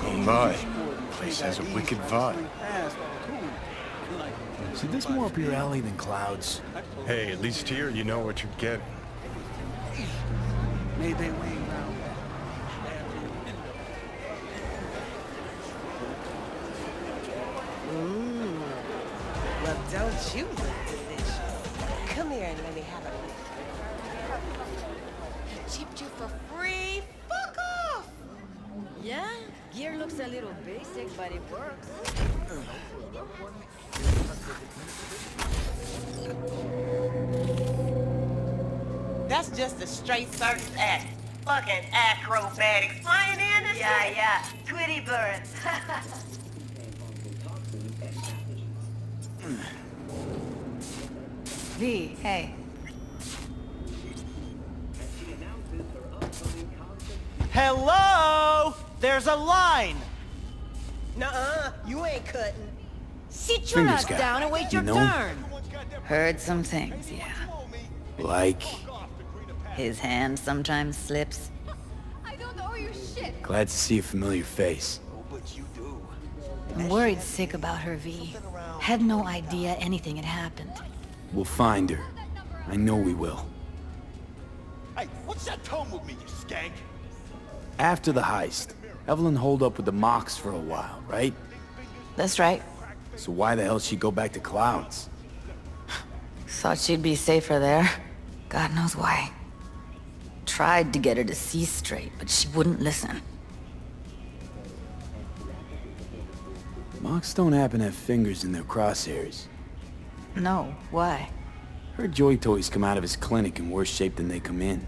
Come by. Place has a wicked vibe. See, this more up your alley than clouds. Hey, at least here you know what you're getting. Made their way around. Well, don't you look delicious? Come here and let me have a look. He chipped you for free? Fuck off! Yeah, gear looks a little basic, but it works. That's just a straight circus act. Fucking acrobatics. Flying in and shit. Yeah, Tweety birds. V, hey. Hello! There's a line! Nuh-uh, you ain't cutting. Sit your ass guy, down and wait your know? turn. Heard some things, yeah. Like, His hand sometimes slips. I don't know your shit. glad to see a familiar face. I'm worried sick about her, V. Had no idea anything had happened. We'll find her. I know we will. Hey, what's that tone with me, you skank? After the heist, Evelyn holed up with the Mox for a while, right? That's right. So why the hell she go back to Clouds? Thought she'd be safer there. God knows why. Tried to get her to see straight, but she wouldn't listen. Mox don't happen to have fingers in their crosshairs. No, why? Her joy toys come out of his clinic in worse shape than they come in.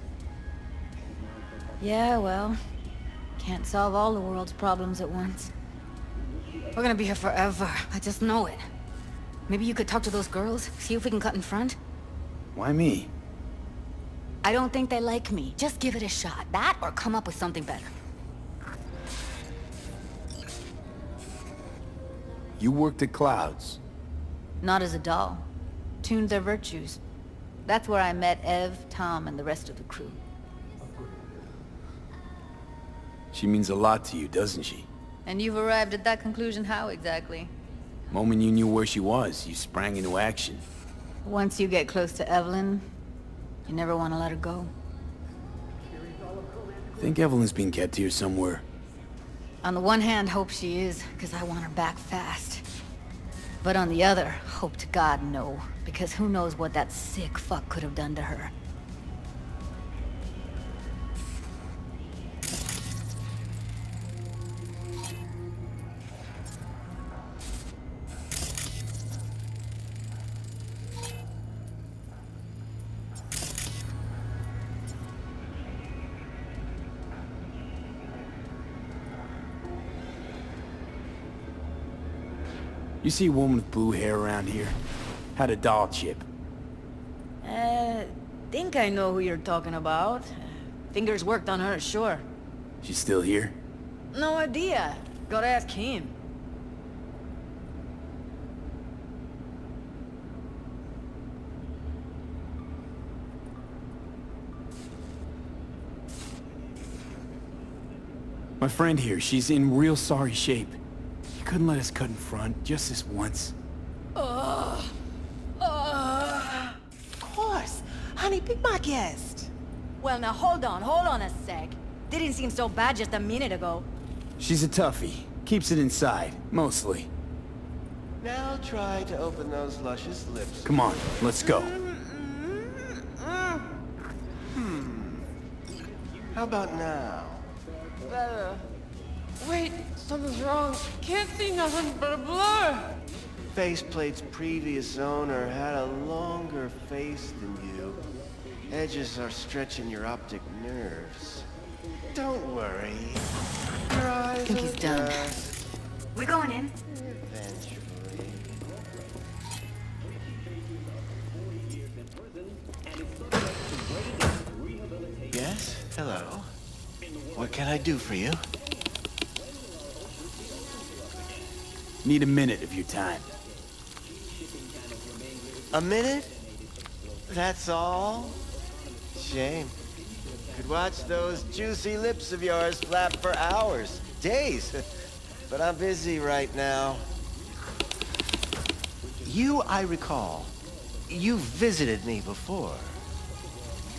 Yeah, well, can't solve all the world's problems at once. We're gonna be here forever. I just know it. Maybe you could talk to those girls, see if we can cut in front? Why me? I don't think they like me. Just give it a shot. That or come up with something better. You worked at Clouds. Not as a doll. Tuned their virtues. That's where I met Ev, Tom, and the rest of the crew. She means a lot to you, doesn't she? And you've arrived at that conclusion how exactly? Moment you knew where she was, you sprang into action. Once you get close to Evelyn, you never want to let her go. Think Evelyn's being kept here somewhere. On the one hand, hope she is, because I want her back fast. But on the other, hope to God no, because who knows what that sick fuck could have done to her. You see a woman with blue hair around here? Had a doll chip. Think I know who you're talking about. Fingers worked on her, sure. She's still here? No idea. Gotta ask him. My friend here, she's in real sorry shape. You couldn't let us cut in front, just this once. Of course. Honey, be my guest. Well, now hold on a sec. Didn't seem so bad just a minute ago. She's a toughie. Keeps it inside, mostly. Now try to open those luscious lips. Come on, let's go. How about now? Better. Wait, something's wrong. Can't see nothing but a blur. Faceplate's previous owner had a longer face than you. Edges are stretching your optic nerves. Don't worry. Your eyes I think he's will done. adjust We're going in. eventually. Yes? Hello. What can I do for you? Need a minute of your time. A minute? That's all? Shame. Could watch those juicy lips of yours flap for hours, days. But I'm busy right now. You, I recall, you visited me before.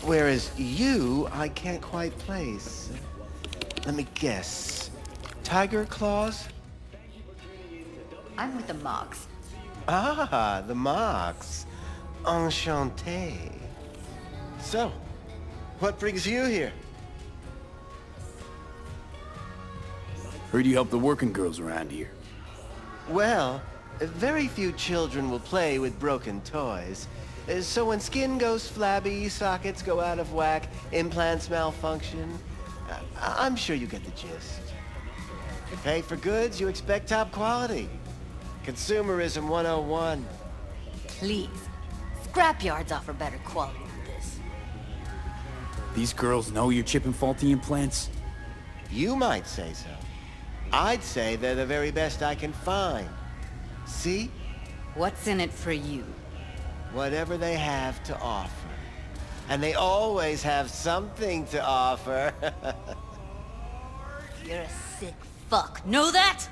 Whereas you, I can't quite place. Let me guess. Tiger claws? I'm with the Mox. Ah, the Mox. Enchanté. So, what brings you here? Heard you help the working girls around here. Well, very few children will play with broken toys. So when skin goes flabby, sockets go out of whack, implants malfunction, I'm sure you get the gist. You pay for goods, you expect top quality. Consumerism 101. Please. Scrapyards offer better quality than this. These girls know you're chipping faulty implants? You might say so. I'd say they're the very best I can find. See? What's in it for you? Whatever they have to offer. And they always have something to offer. You're a sick fuck. Know that?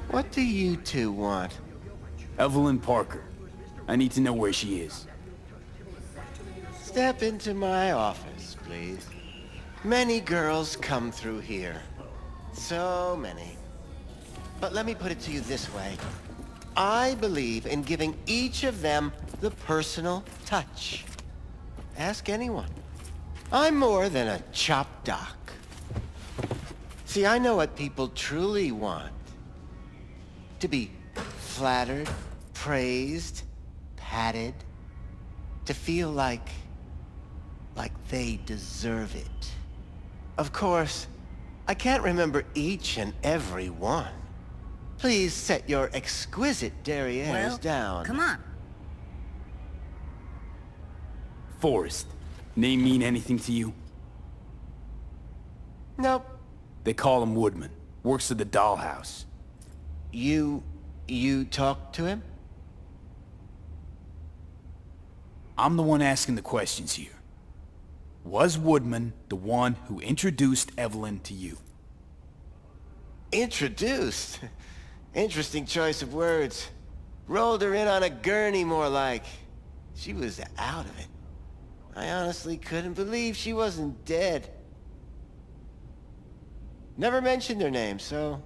What do you two want? Evelyn Parker. I need to know where she is. Step into my office, please. Many girls come through here. So many. But let me put it to you this way. I believe in giving each of them the personal touch. Ask anyone. I'm more than a chop doc. See, I know what people truly want. To be flattered, praised, patted. To feel like they deserve it. Of course, I can't remember each and every one. Please set your exquisite derrieres down. Come on. Forrest. Name mean anything to you? Nope. They call him Woodman. Works at the dollhouse. You talked to him? I'm the one asking the questions here. Was Woodman the one who introduced Evelyn to you? Introduced? Interesting choice of words. Rolled her in on a gurney, more like. She was out of it. I honestly couldn't believe she wasn't dead. Never mentioned her name, so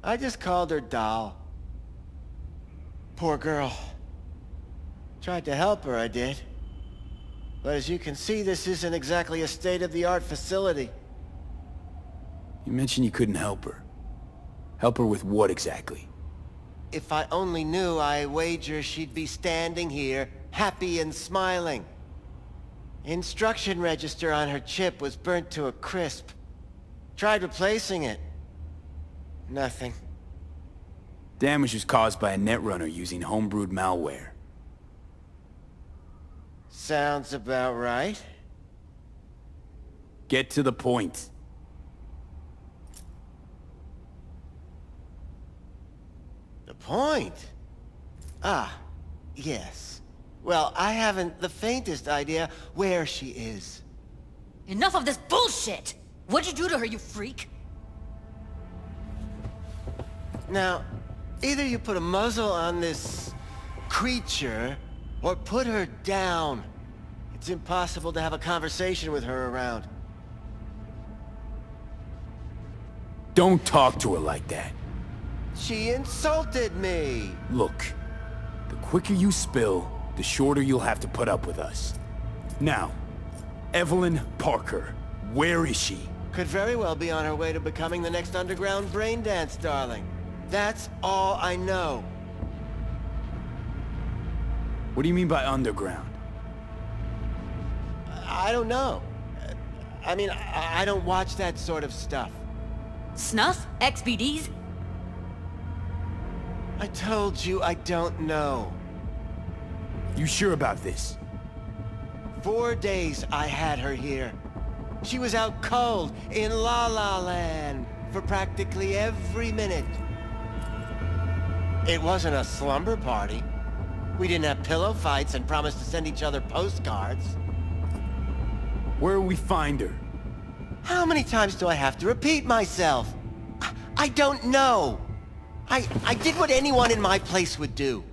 I just called her Doll. Poor girl. Tried to help her, I did. But as you can see, this isn't exactly a state-of-the-art facility. You mentioned you couldn't help her. Help her with what exactly? If I only knew, I wager she'd be standing here, happy and smiling. Instruction register on her chip was burnt to a crisp. Tried replacing it. Nothing. Damage was caused by a netrunner using homebrewed malware. Sounds about right. Get to the point. The point? Ah, yes. Well, I haven't the faintest idea where she is. Enough of this bullshit! What'd you do to her, you freak? Now, either you put a muzzle on this creature, or put her down. It's impossible to have a conversation with her around. Don't talk to her like that. She insulted me! Look, the quicker you spill, the shorter you'll have to put up with us. Now, Evelyn Parker, where is she? Could very well be on her way to becoming the next underground braindance darling. That's all I know. What do you mean by underground? I don't know. I mean, I don't watch that sort of stuff. Snuff? XBDs? I told you I don't know. You sure about this? 4 days I had her here. She was out cold in La La Land, for practically every minute. It wasn't a slumber party. We didn't have pillow fights and promised to send each other postcards. Where will we find her? How many times do I have to repeat myself? I don't know. I did what anyone in my place would do.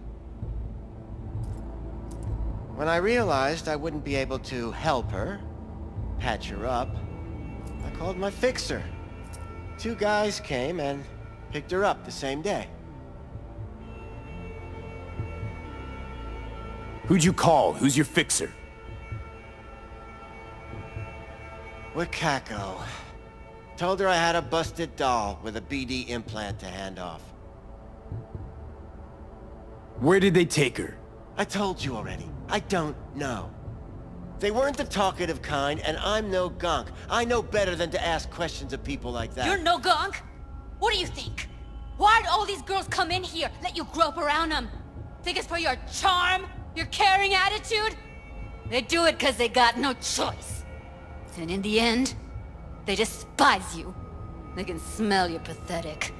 When I realized I wouldn't be able to help her, patch her up, I called my fixer. 2 guys came and picked her up the same day. Who'd you call? Who's your fixer? Wakako. Told her I had a busted doll with a BD implant to hand off. Where did they take her? I told you already. I don't know. They weren't the talkative kind, and I'm no gunk. I know better than to ask questions of people like that. You're no gunk? What do you think? Why'd all these girls come in here, let you grope around them? Think it's for your charm? Your caring attitude? They do it because they got no choice. And in the end, they despise you. They can smell you're pathetic.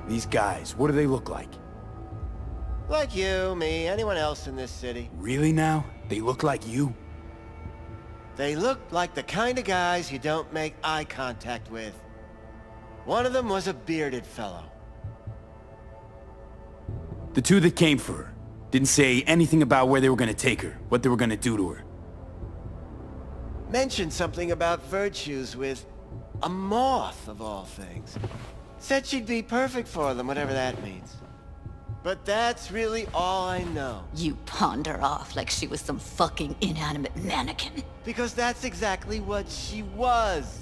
These guys, what do they look like? Like you, me, anyone else in this city. Really now? They look like you? They look like the kind of guys you don't make eye contact with. One of them was a bearded fellow. The 2 that came for her didn't say anything about where they were gonna take her, what they were gonna do to her. Mentioned something about virtues with a moth, of all things. Said she'd be perfect for them, whatever that means. But that's really all I know. You pawned her off like she was some fucking inanimate mannequin. Because that's exactly what she was.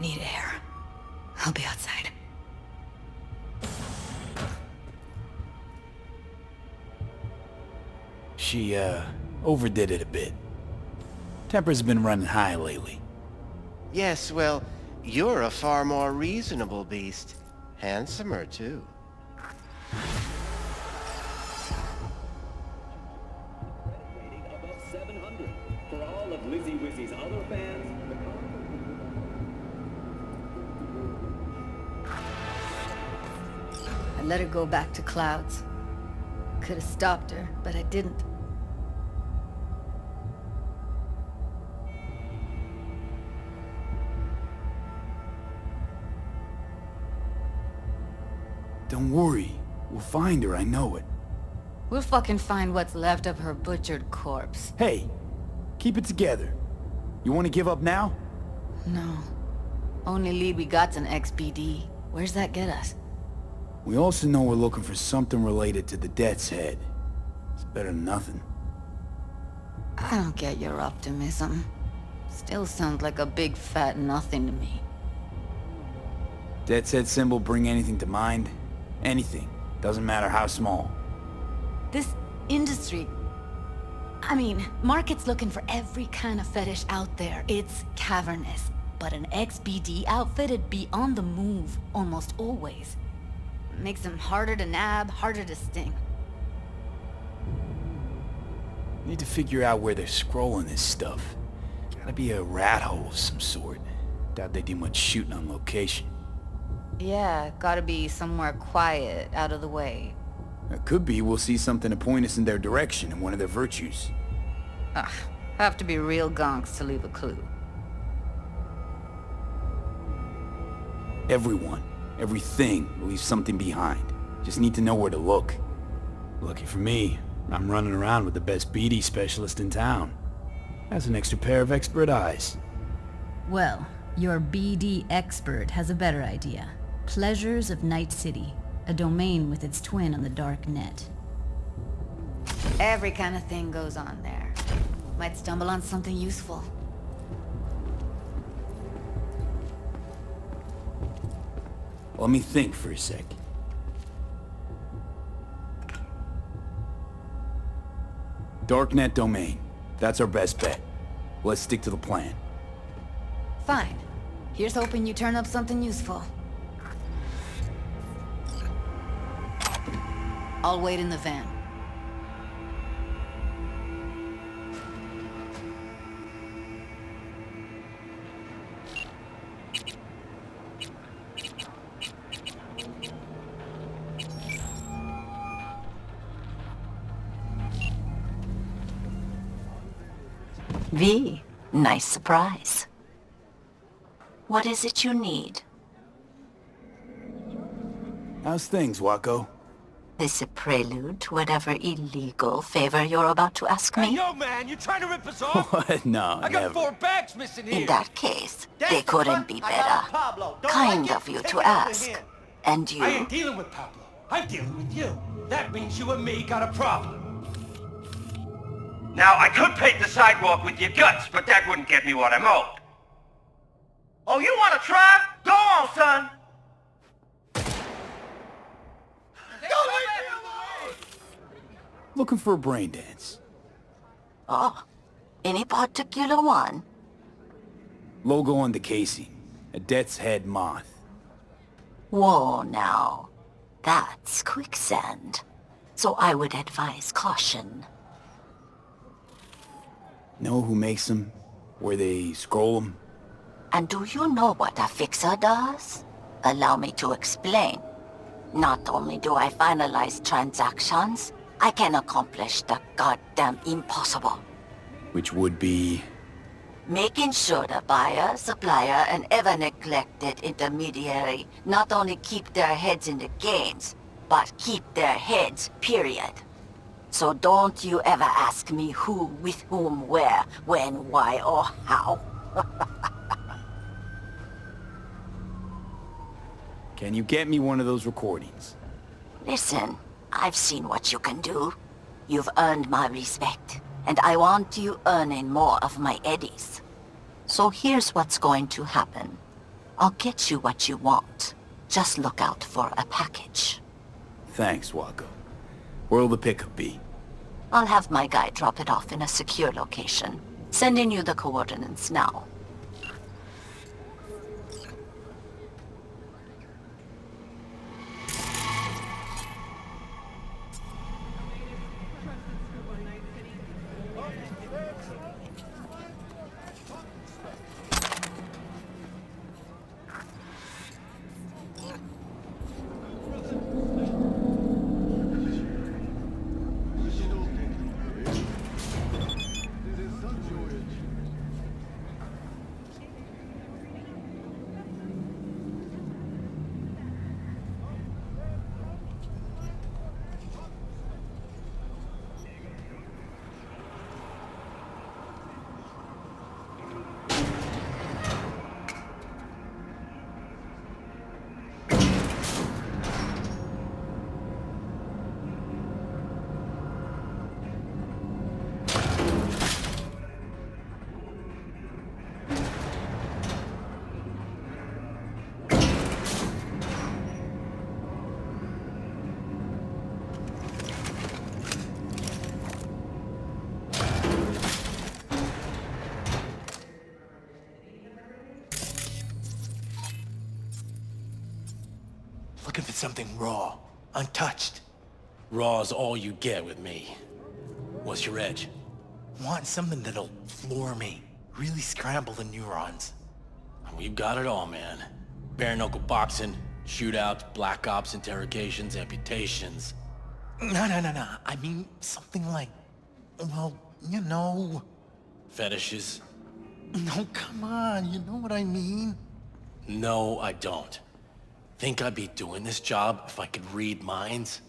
Need air. I'll be outside. She, overdid it a bit. Temper's been running high lately. Yes, well, you're a far more reasonable beast. Handsomer, too. Above 700. For all of Lizzie Wizzy's other fans, I let her go back to Clouds. Could have stopped her, but I didn't. Don't worry. We'll find her, I know it. We'll fucking find what's left of her butchered corpse. Hey, keep it together. You want to give up now? No. Only lead we got's an XBD. Where's that get us? We also know we're looking for something related to the Death's Head. It's better than nothing. I don't get your optimism. Still sounds like a big fat nothing to me. Death's Head symbol bring anything to mind? Anything. Doesn't matter how small. This industry... I mean, market's looking for every kind of fetish out there. It's cavernous. But an XBD outfit'd be on the move almost always. Makes them harder to nab, harder to sting. Need to figure out where they're scrolling this stuff. Gotta be a rat hole of some sort. Doubt they do much shooting on location. Yeah, gotta be somewhere quiet, out of the way. It could be we'll see something to point us in their direction in one of their virtues. Ugh, have to be real gonks to leave a clue. Everyone, everything leaves something behind. Just need to know where to look. Lucky for me, I'm running around with the best BD specialist in town. Has an extra pair of expert eyes. Well, your BD expert has a better idea. Pleasures of Night City, a domain with its twin on the dark net. Every kind of thing goes on there. Might stumble on something useful. Let me think for a sec. Darknet domain. That's our best bet. Let's stick to the plan. Fine. Here's hoping you turn up something useful. I'll wait in the van. V, nice surprise. What is it you need? How's things, Wakako? This a prelude to whatever illegal favor you're about to ask me? Hey, yo, man, you trying to rip us off? What? No, I got never. 4 bags missing here. In that case, That's they the couldn't front. be I got better. Pablo. Don't Kind like it? of you Take to it out of ask. him. And I ain't you... dealing with Pablo. I'm dealing with you. That means you and me got a problem. Now, I could paint the sidewalk with your guts, but that wouldn't get me what I'm owed. Oh, you want to try? Go on, son. Looking for a brain dance. Oh, any particular one? Logo on the casing. A death's head moth. Whoa, now. That's quicksand. So I would advise caution. Know who makes them? Where they scroll them? And do you know what a fixer does? Allow me to explain. Not only do I finalize transactions, I can accomplish the goddamn impossible. Which would be... Making sure the buyer, supplier, and ever neglected intermediary not only keep their heads in the games, but keep their heads, period. So don't you ever ask me who, with whom, where, when, why, or how. Can you get me one of those recordings? Listen, I've seen what you can do. You've earned my respect, and I want you earning more of my eddies. So here's what's going to happen. I'll get you what you want. Just look out for a package. Thanks, Wakako. Where'll the pickup be? I'll have my guy drop it off in a secure location. Sending you the coordinates now. Looking for something raw, untouched. Raw's all you get with me. What's your edge? Want something that'll floor me, really scramble the neurons. We've got it all, man. Bare knuckle boxing, shootouts, black ops, interrogations, amputations. No. I mean something like, well, you know... Fetishes? No, come on, you know what I mean? No, I don't. Think I'd be doing this job if I could read minds?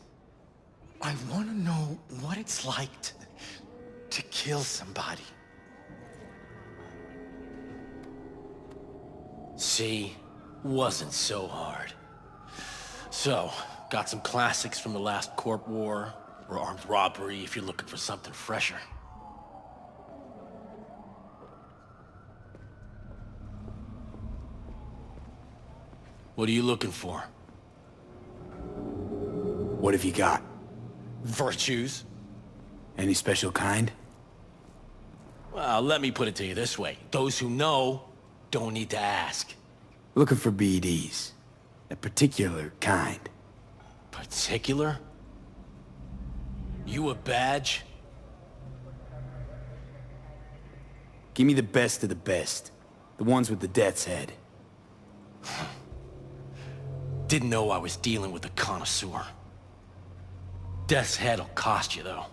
I want to know what it's like to kill somebody. See? Wasn't so hard. So, got some classics from the last Corp War, or armed robbery if you're looking for something fresher. What are you looking for? What have you got? Virtues? Any special kind? Well, let me put it to you this way. Those who know don't need to ask. Looking for BDs. A particular kind. Particular? You a badge? Give me the best of the best. The ones with the death's head. Didn't know I was dealing with a connoisseur. Death's head'll cost you, though.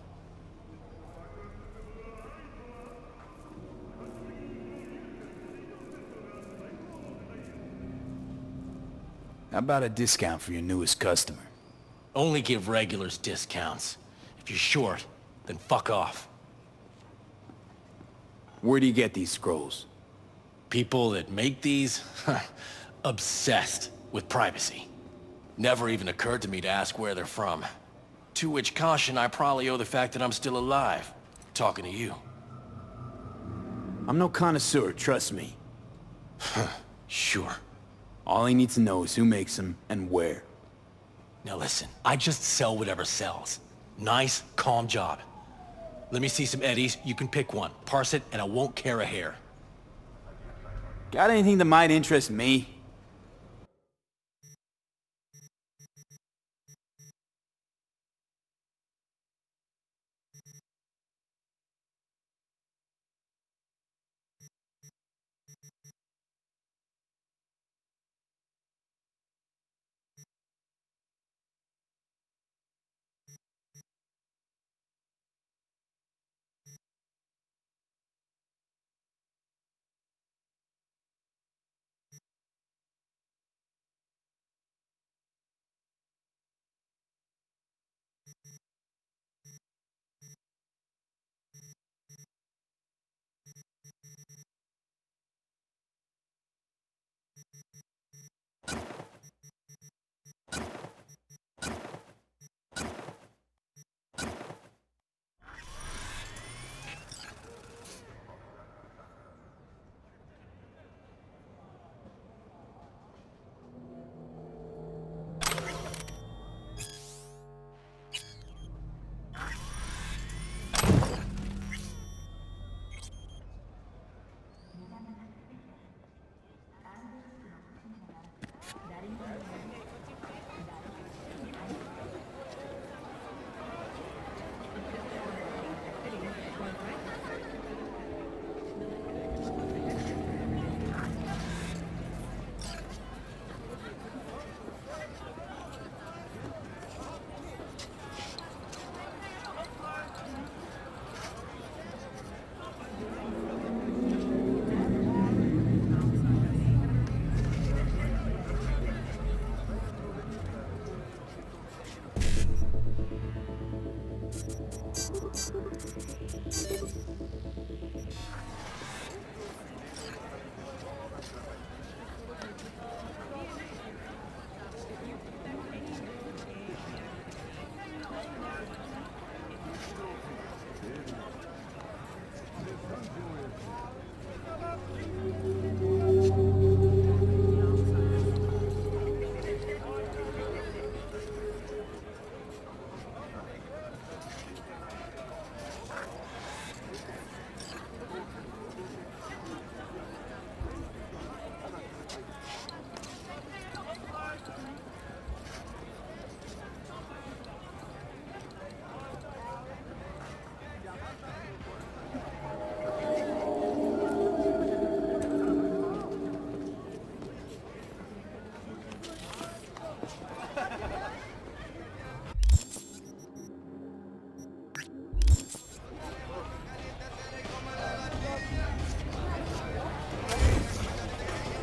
How about a discount for your newest customer? Only give regulars discounts. If you're short, then fuck off. Where do you get these scrolls? People that make these, obsessed with privacy. Never even occurred to me to ask where they're from. To which caution I probably owe the fact that I'm still alive, talking to you. I'm no connoisseur, trust me. Sure. All I need to know is who makes them and where. Now listen, I just sell whatever sells. Nice, calm job. Let me see some eddies, you can pick one, parse it, and I won't care a hair. Got anything that might interest me?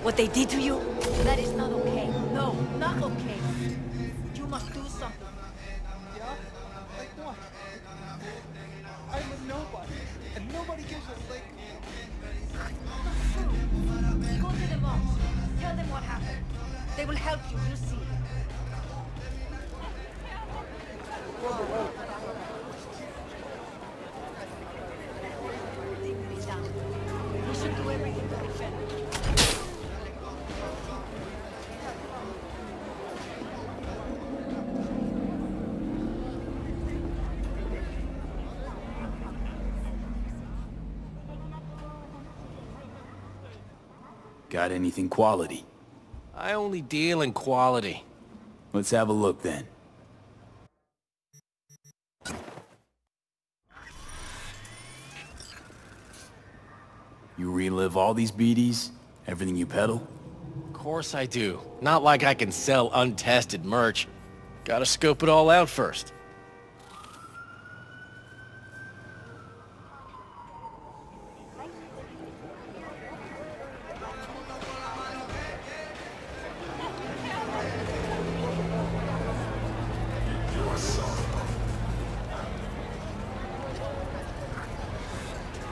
What they did to you? That is not okay. No, not okay. You must do something. Yeah? Like what? I'm a nobody, and nobody gives a lick. Go to the moms. Tell them what happened. They will help you, you'll see. Take me down. We should do everything to defend. Got anything quality? I only deal in quality. Let's have a look then. You relive all these BDs? Everything you peddle? Of course I do. Not like I can sell untested merch. Gotta scope it all out first.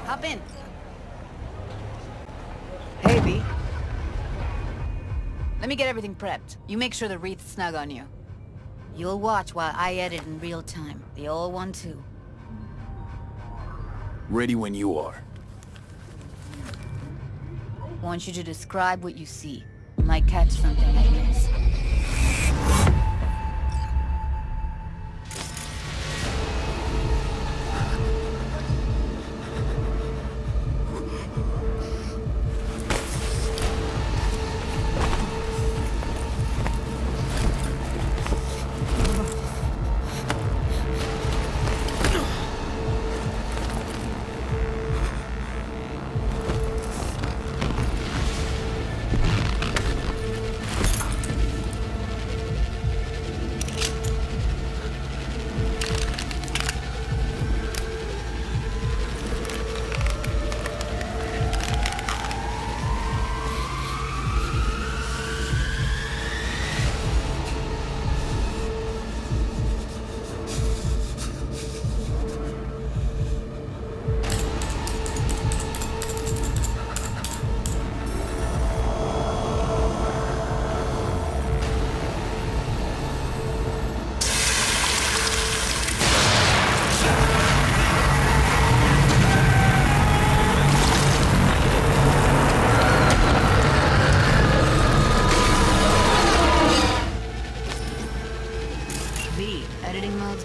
Hop in. Hey, V. Let me get everything prepped. You make sure the wreath's snug on you. You'll watch while I edit in real time. The old one, too. Ready when you are. Want you to describe what you see. Might catch something I miss.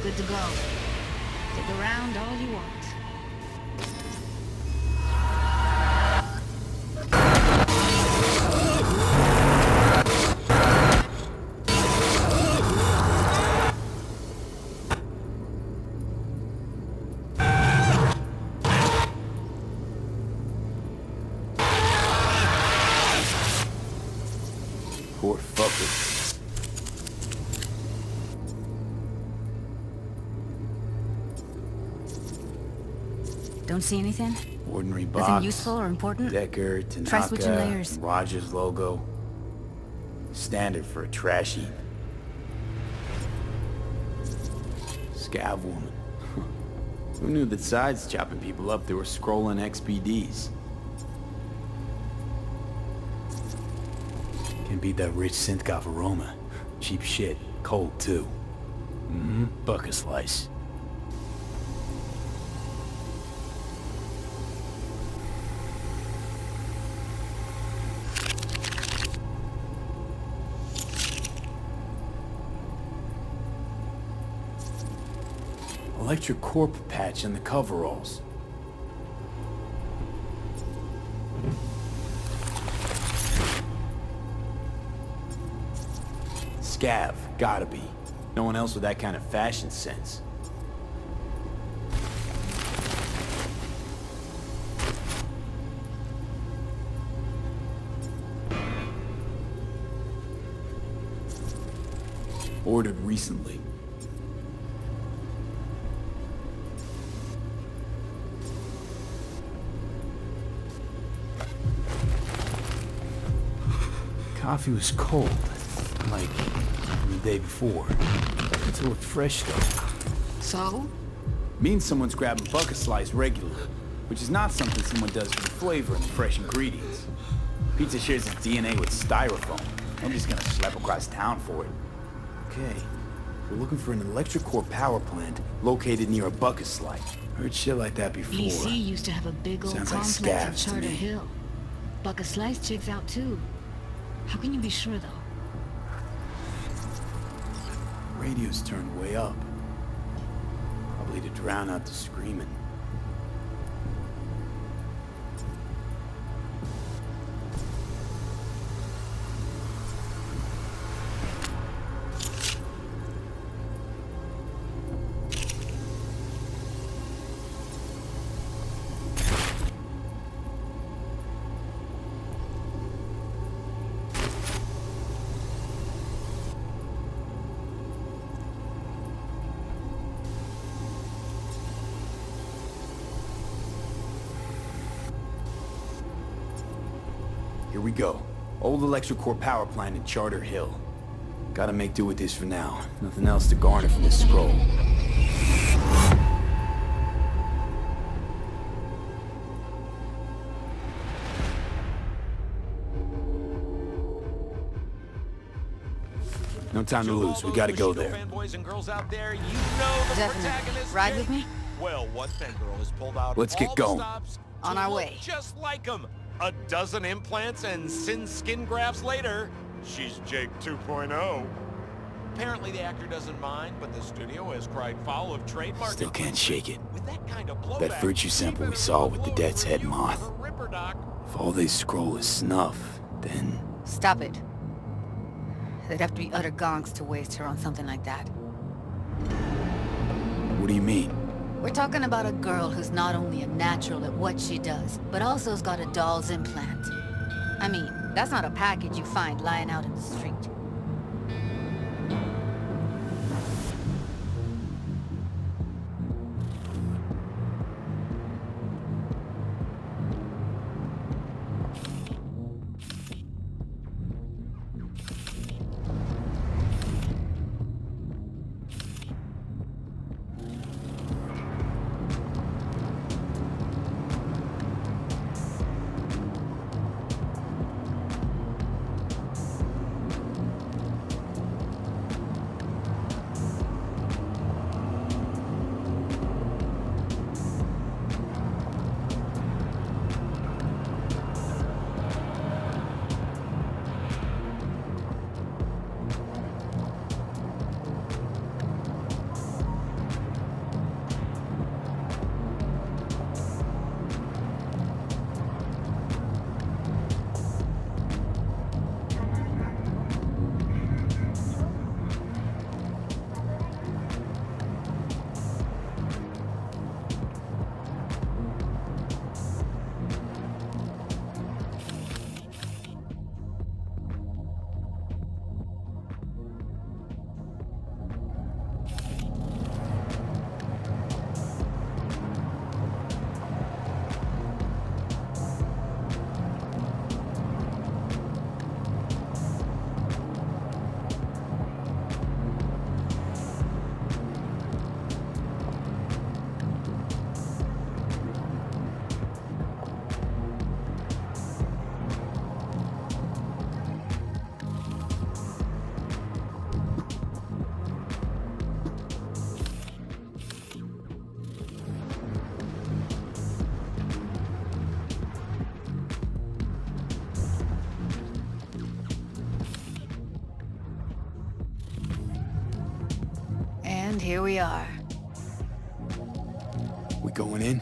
Good to go. Stick around all you want. Poor fucker. Don't see anything? Ordinary box. Nothing useful or important? Decker, Try switching Tanaka, layers. Rogers logo. Standard for a trash heap. Scav woman. Who knew that sides chopping people up, they were scrolling XBDs? Can't beat that rich synth-goth aroma. Cheap shit. Cold, too. Mm-hmm. Bucket slice. Electric corp patch in the coveralls. Scav, gotta be. No one else with that kind of fashion sense. Ordered recently. Coffee was cold, like the day before. It looked fresh though. So? Means someone's grabbing bucket slice regularly, which is not something someone does for the flavor and the fresh ingredients. Pizza shares its DNA with styrofoam. Nobody's gonna schlep across town for it. Okay, we're looking for an electric core power plant located near a bucket slice. Heard shit like that before. BC used to have a big old Sounds like complex scavs at to Charter me. Hill. Bucket Slice checks out too. How can you be sure though? Radio's turned way up. Probably to drown out the screaming. we go. Old electric core power plant in Charter Hill. Gotta make do with this for now. Nothing else to garner from this scroll. No time to lose. We gotta go there. Fanboys and girls out there, you know the Definitely. Ride with me? Well, one fangirl has pulled out Let's get all going. the stops On to our look way. just like him. A dozen implants and skin grafts later, she's Jake 2.0. Apparently the actor doesn't mind, but the studio has cried foul of trademark. Still can't shake it. With that kind of blowback, That virtue sample we saw with the Death's Head moth. If all they scroll is snuff, then... Stop it. They'd have to be utter gonks to waste her on something like that. What do you mean? We're talking about a girl who's not only a natural at what she does, but also's got a doll's implant. I mean, that's not a package you find lying out in the street. And here we are. We going in?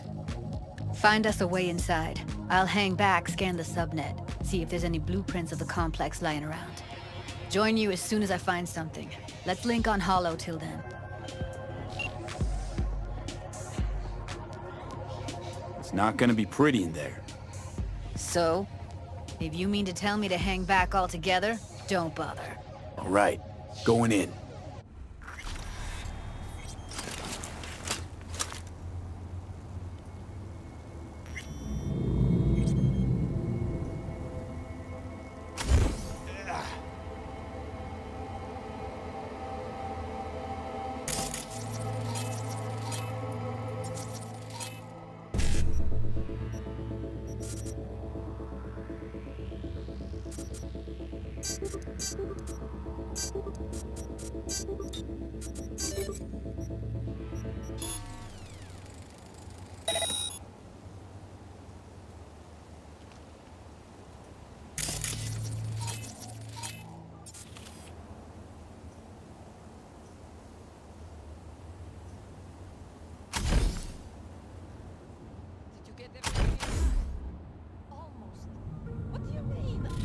Find us a way inside. I'll hang back, scan the subnet, see if there's any blueprints of the complex lying around. Join you as soon as I find something. Let's link on Hollow till then. It's not gonna be pretty in there. So? If you mean to tell me to hang back altogether, don't bother. All right, going in.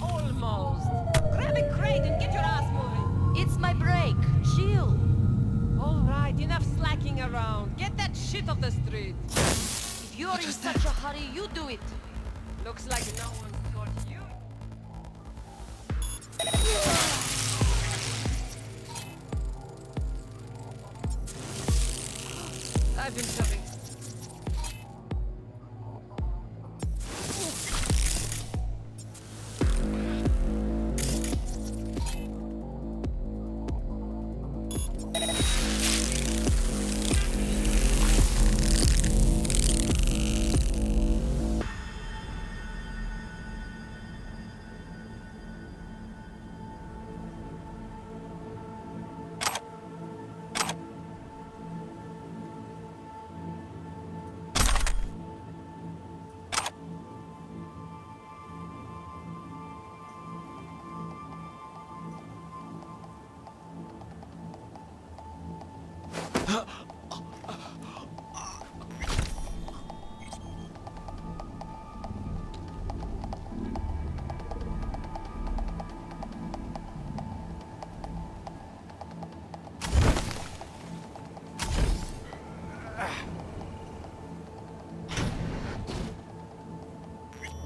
Almost. Grab a crate and get your ass moving. It's my break. Chill. All right, enough slacking around. Get that shit off the street. If you're in such a hurry, you do it. Looks like no one's taught you. I've been shoving.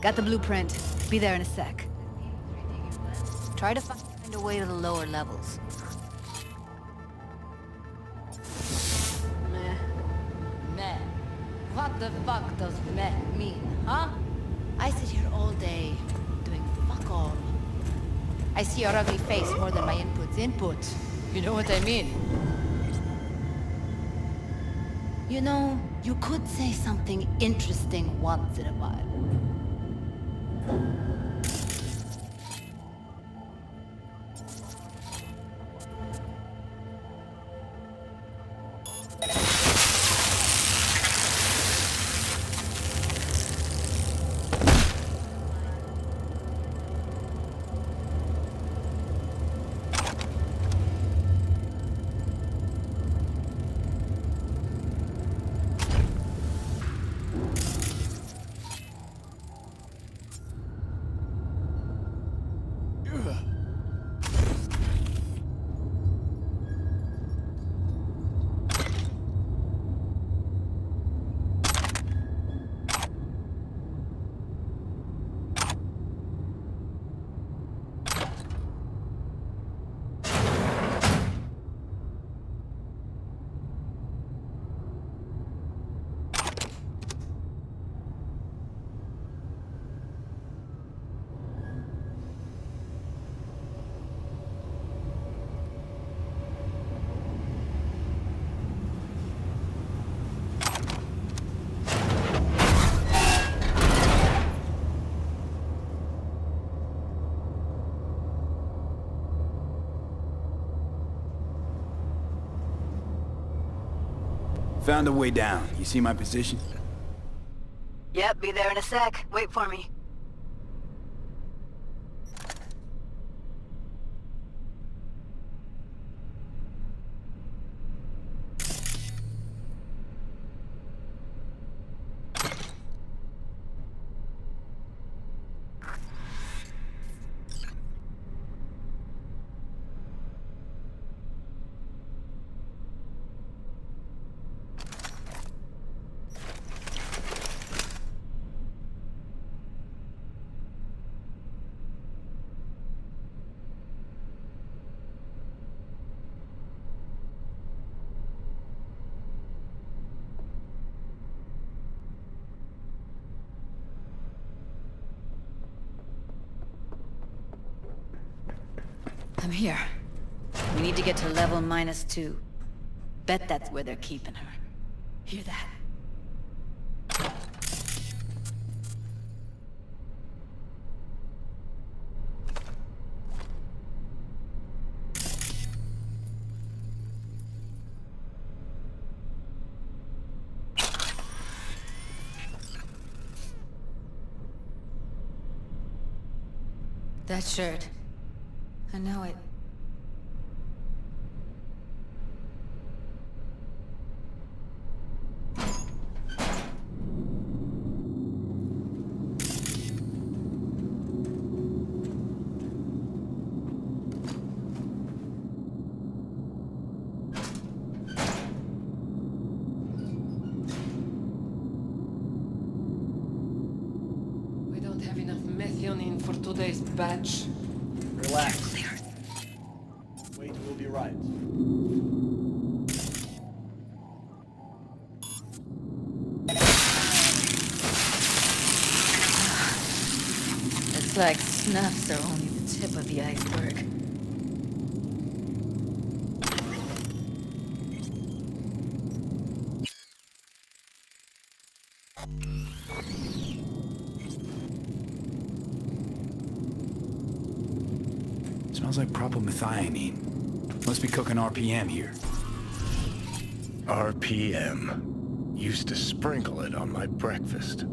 Got the blueprint. Be there in a sec. Try to find a way to the lower levels. Meh. Meh. What the fuck does meh mean, huh? I sit here all day, doing fuck all. I see your ugly face more than my input's input. You know what I mean? You know, you could say something interesting once in a while. Found a way down. You see my position? Yep, be there in a sec. Wait for me. I'm here. We need to get to level -2. Bet that's where they're keeping her. Hear that? That shirt. I know it. We don't have enough methionine for today's batch. Relax. Wait, we'll be right. It's like snuffs are only the tip of the iceberg. Smells like propylmethionine. Must be cooking RPM here. RPM. Used to sprinkle it on my breakfast.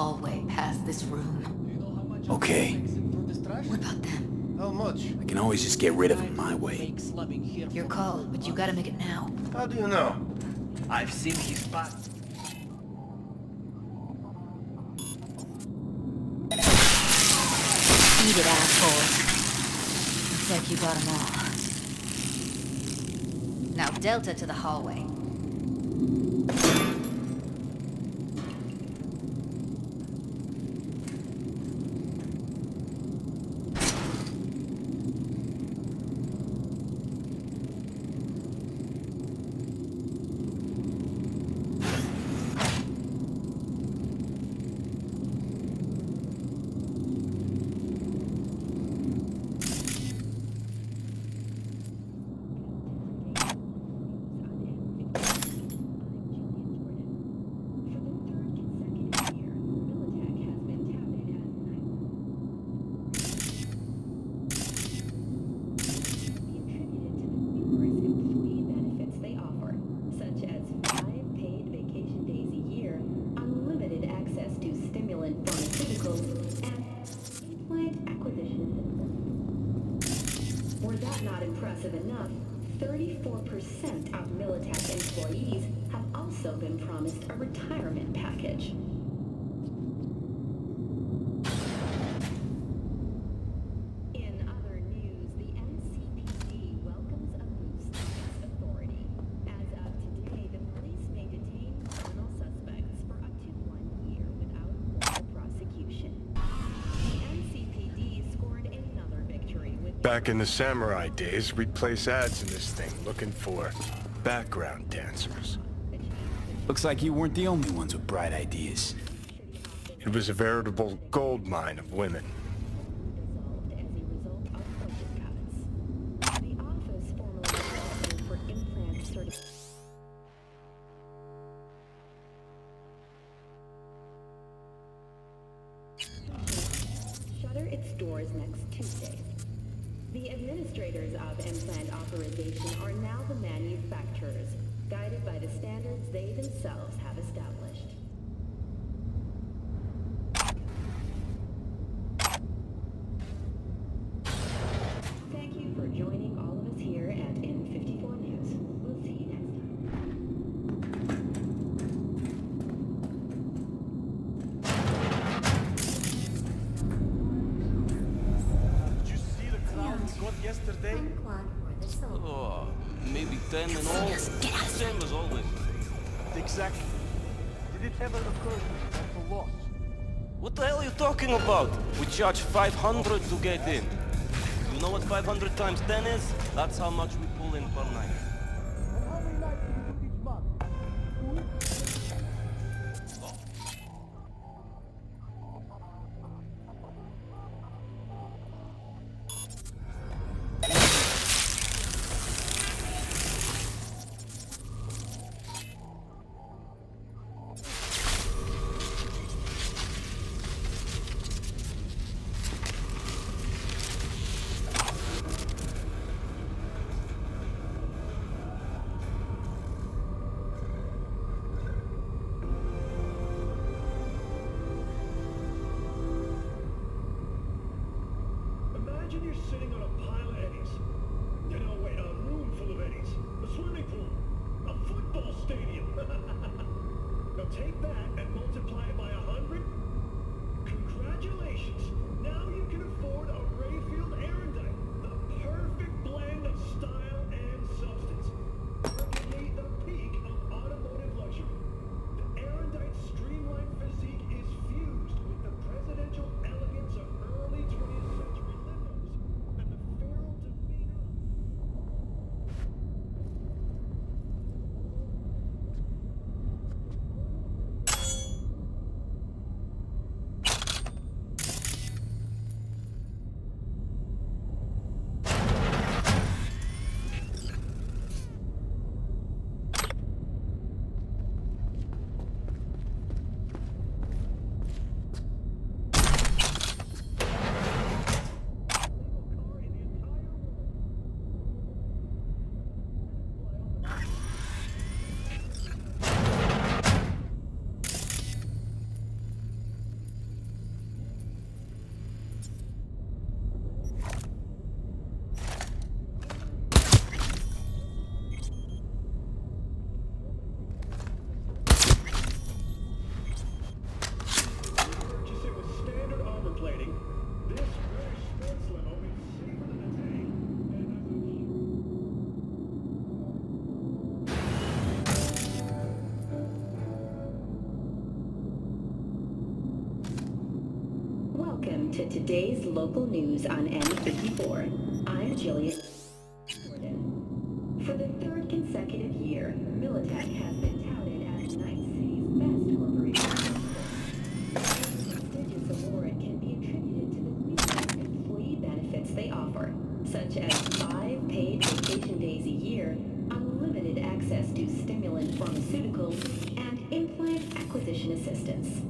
hallway past this room. Okay. What about them? How much? I can always just get rid of them my way. Your call, but you gotta make it now. How do you know? I've seen his spot. Eat it, assholes. Looks like you got them all. Now Delta to the hallway. Enough, 34% of Militech employees have also been promised a retirement package. In other news, the NCPD welcomes a boost in its authority. As of today, the police may detain criminal suspects for up to 1 year without formal prosecution. The NCPD scored another victory with Back in the samurai days, we'd place ads in this thing looking for background dancers. Looks like you weren't the only ones with bright ideas. It was a veritable gold mine of women. the office formally responsible for implant certification. Shutter its doors next Tuesday. The administrators of implant authorization are now the manufacturers, guided by the standards they themselves have established. Thank you for joining all of us here at N54 News. We'll see you next yesterday? Oh, maybe 10 in all. Same as always. Exactly. Did it ever occur to you that the loss? What the hell are you talking about? We charge 500 to get in. You know what 500 times 10 is? That's how much we pull in per night. And how many nights do you do each month? Welcome to today's local news on N54. I'm Jillian Jordan. For the third consecutive year, Militech has been touted as Night City's best corporation. This prestigious award can be attributed to the numerous employee benefits they offer, such as 5 paid vacation days a year, unlimited access to stimulant pharmaceuticals, and implant acquisition assistance.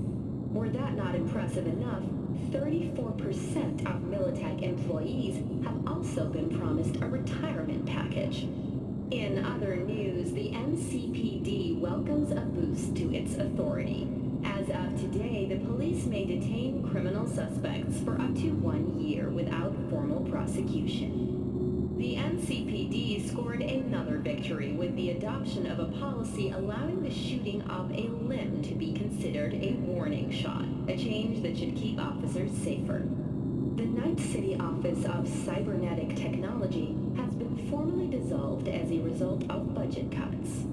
Were that not impressive enough, 34% of Militech employees have also been promised a retirement package. In other news, the NCPD welcomes a boost to its authority. As of today, the police may detain criminal suspects for up to 1 year without formal prosecution. The NCPD scored another victory with the adoption of a policy allowing the shooting of a limb to be considered a warning shot, a change that should keep officers safer. The Night City Office of Cybernetic Technology has been formally dissolved as a result of budget cuts.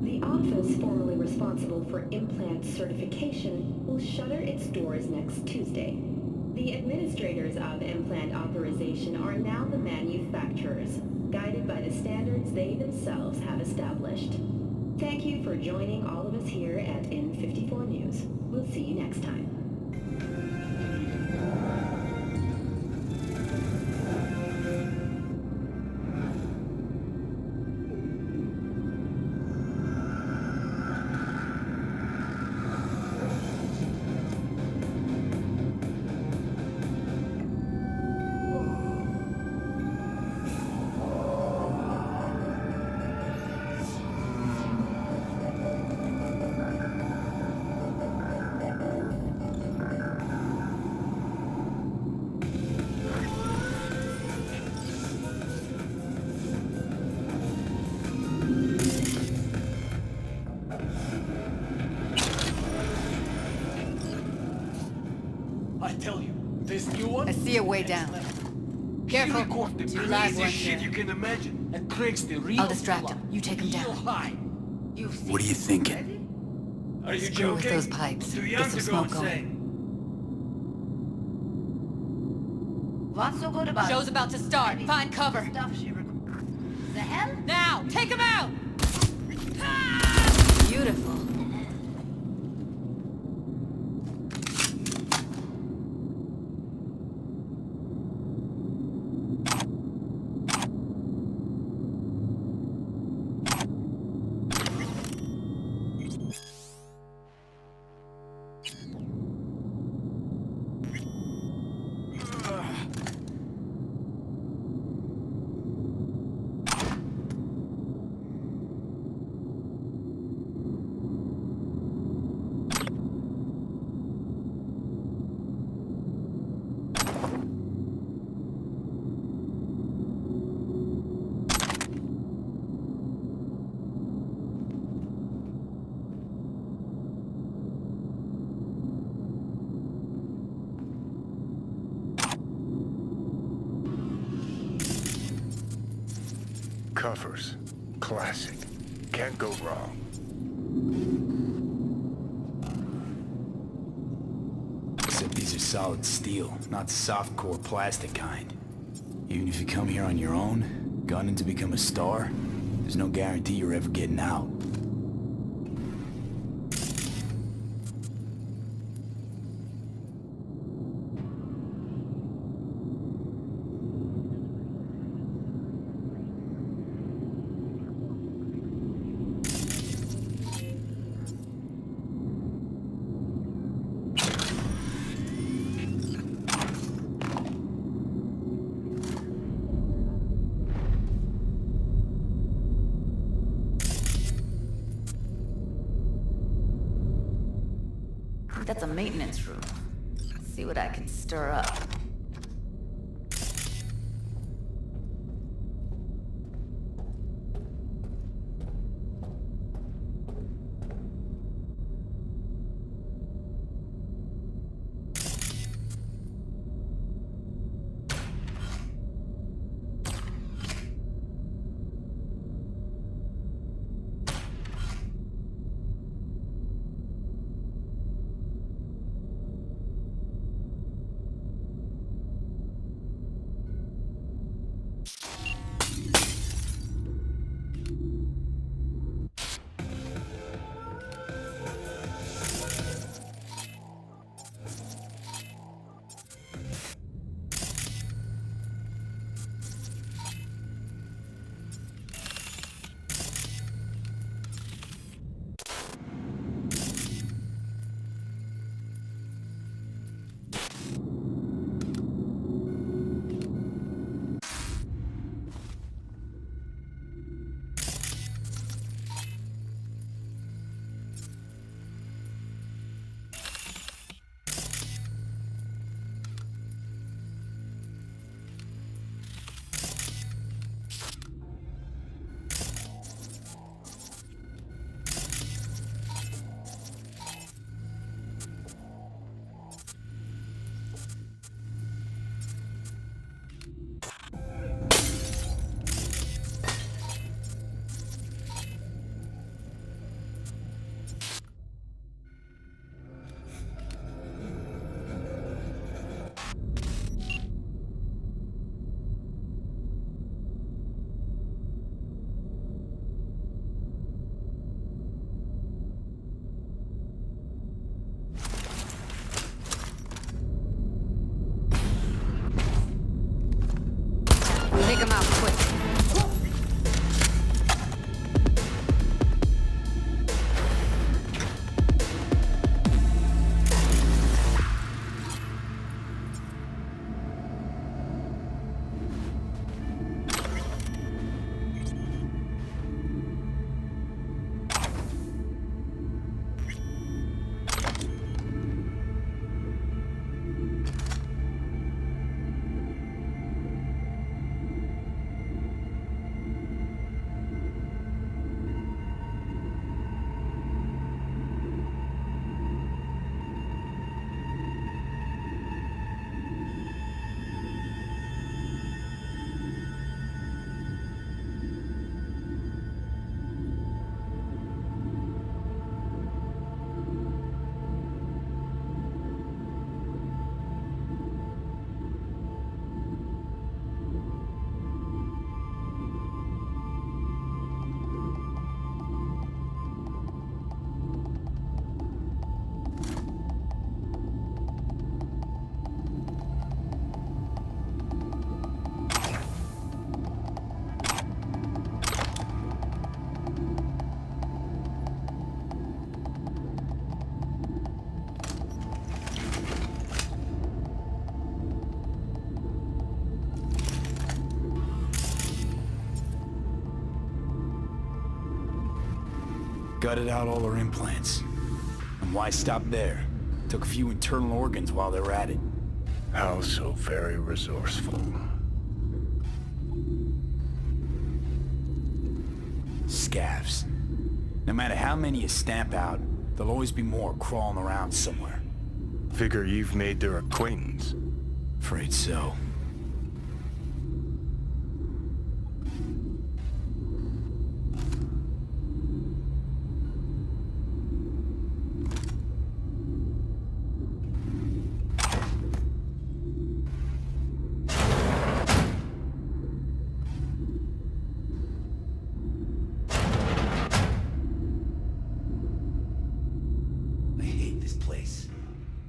The office formerly responsible for implant certification will shutter its doors next Tuesday. The administrators of implant authorization are now the manufacturers, guided by the standards they themselves have established. Thank you for joining all of us here at N54 News. We'll see you next time. I see a way down. Careful. Two live ones shit here. you can imagine. And Craig's the real I'll distract him. You take him down. What are you thinking? Are you Screw with joking? those pipes. Too Get young some to go smoke insane. going. What's so good about Show's about to start. Find cover. the hell? Now, take him out! Beautiful. Covers. Classic. Can't go wrong. Except these are solid steel, not soft-core plastic kind. Even if you come here on your own, gunning to become a star, there's no guarantee you're ever getting out. That's a maintenance room. Let's see what I can stir up. Gutted out all her implants. And why stop there? Took a few internal organs while they were at it. How so very resourceful. Scavs. No matter how many you stamp out, there'll always be more crawling around somewhere. Figure you've made their acquaintance. Afraid so.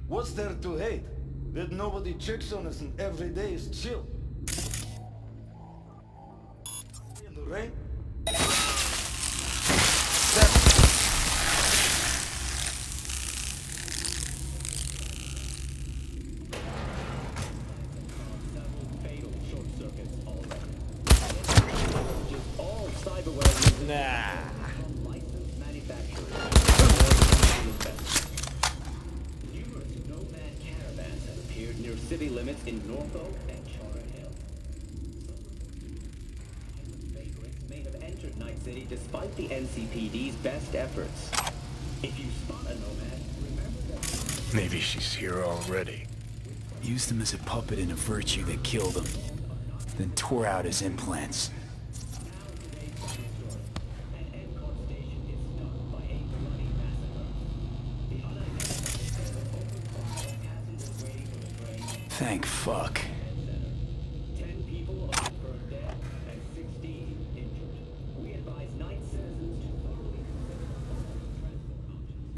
What's there to hate? That nobody checks on us and every day is chill. In the rain? All cyberware. Nah. Licensed manufacturers. Numerous nomad caravans have appeared near city limits in Norfolk and Charter Hill. Some vagrants may have entered Night City despite the NCPD's best efforts. If you spot a nomad, remember that... Maybe she's here already. Used him as a puppet in a virtue that killed him. Then tore out his implants. Thank fuck. 10 people are confirmed dead and 16 injured. We advise night citizens to thoroughly consider all transport options.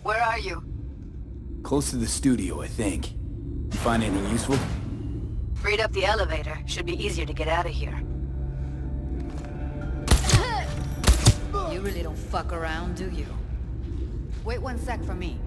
Where are you? Close to the studio, I think. You find anything useful? Freed up the elevator. Should be easier to get out of here. You really don't fuck around, do you? Wait 1 sec for me.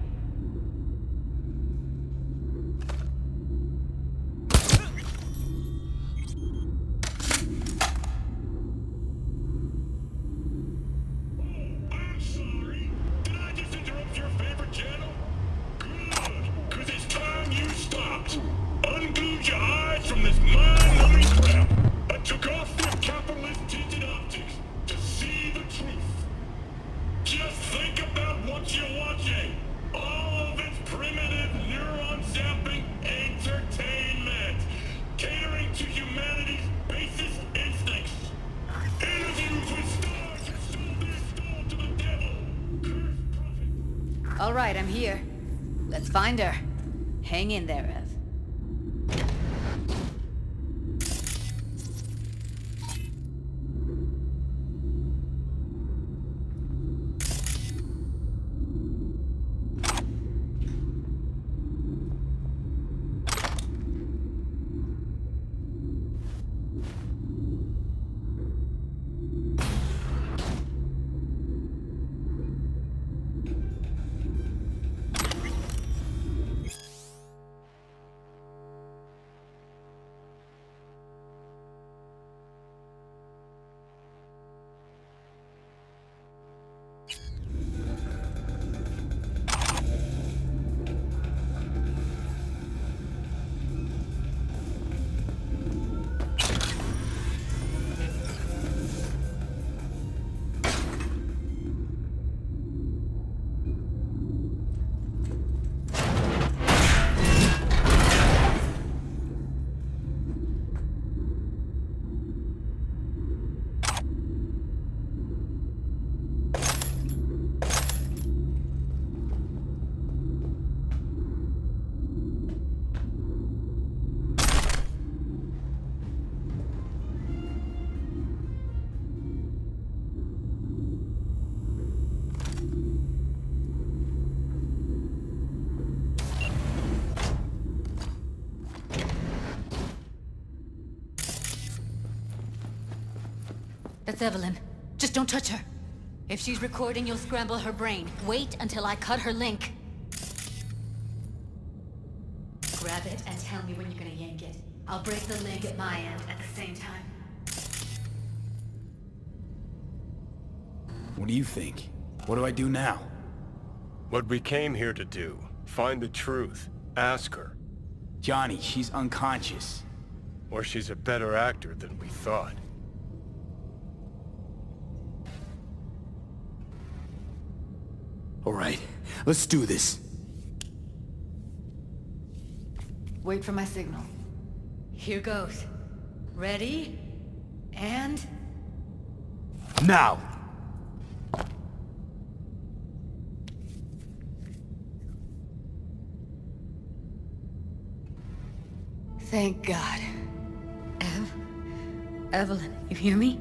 All right, I'm here. Let's find her. Hang in there, Ev. That's Evelyn. Just don't touch her. If she's recording, you'll scramble her brain. Wait until I cut her link. Grab it and tell me when you're gonna yank it. I'll break the link at my end at the same time. What do you think? What do I do now? What we came here to do. Find the truth. Ask her. Johnny, she's unconscious. Or she's a better actor than we thought. All right, let's do this. Wait for my signal. Here goes. Ready? And... now! Thank God. Evelyn, you hear me?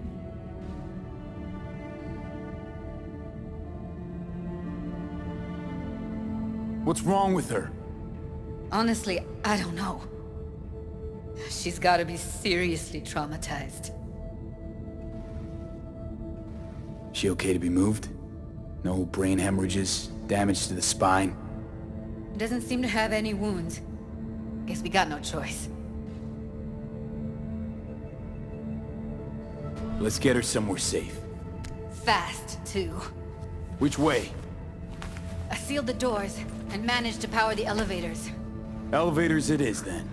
What's wrong with her? Honestly, I don't know. She's gotta be seriously traumatized. She okay to be moved? No brain hemorrhages, damage to the spine? Doesn't seem to have any wounds. Guess we got no choice. Let's get her somewhere safe. Fast, too. Which way? I sealed the doors and managed to power the elevators. Elevators it is, then.